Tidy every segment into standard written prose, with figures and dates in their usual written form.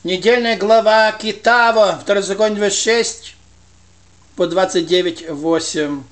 Недельная глава Китава, Второзаконие 26 по 29:8.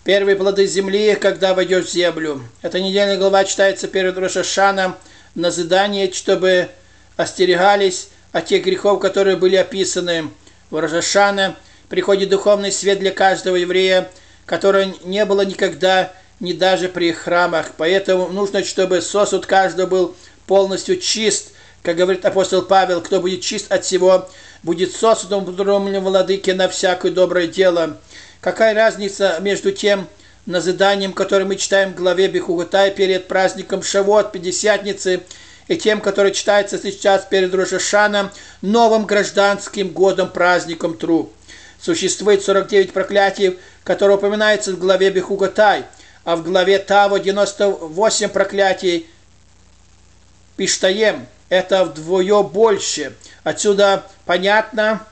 Первые плоды земли, когда войдешь в землю. Эта недельная глава читается перед Рош ха-Шаной, назидание, чтобы остерегались от тех грехов, которые были описаны. В Рош ха-Шана приходит духовный свет для каждого еврея, которого не было никогда, ни даже при храмах. Поэтому нужно, чтобы сосуд каждого был полностью чист. Как говорит апостол Павел, кто будет чист от всего, будет сосудом в владыке на всякое доброе дело. Какая разница между тем назиданием, которое мы читаем в главе Бехукотай перед праздником Шавуот, Пятидесятницы, и тем, который читается сейчас перед Рош ха-Шаной, новым гражданским годом, праздником Тру. Существует 49 проклятий, которые упоминаются в главе Бехукотай, а в главе Таво 98 проклятий Пиштаем. Это вдвое больше. Отсюда понятно,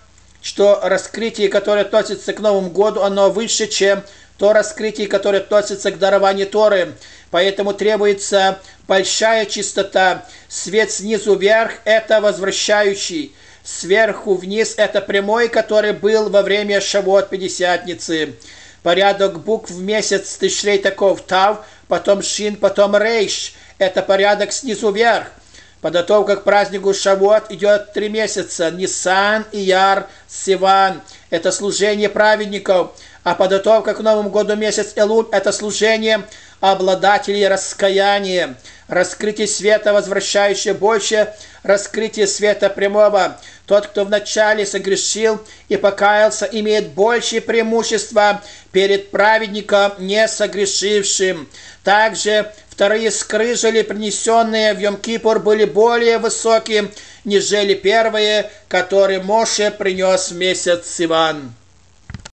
что раскрытие, которое относится к Новому году, оно выше, чем то раскрытие, которое относится к дарованию Торы. Поэтому требуется большая чистота. Свет снизу вверх – это возвращающий. Сверху вниз – это прямой, который был во время Шавуот Пятидесятницы. Порядок букв в месяц Тишрей таков: Тав, потом Шин, потом Рейш. Это порядок снизу вверх. Подготовка к празднику Шавуот идет 3 месяца. Нисан, Ияр, Сиван – это служение праведников. А подготовка к Новому году месяц Элуль – это служение обладателей раскаяния. Раскрытие света, возвращающее больше раскрытие света прямого. Тот, кто вначале согрешил и покаялся, имеет большее преимущество перед праведником, не согрешившим. Также вторые скрижали, принесенные в Йом-Кипур, были более высокие, нежели первые, которые Моше принес в месяц Сиван.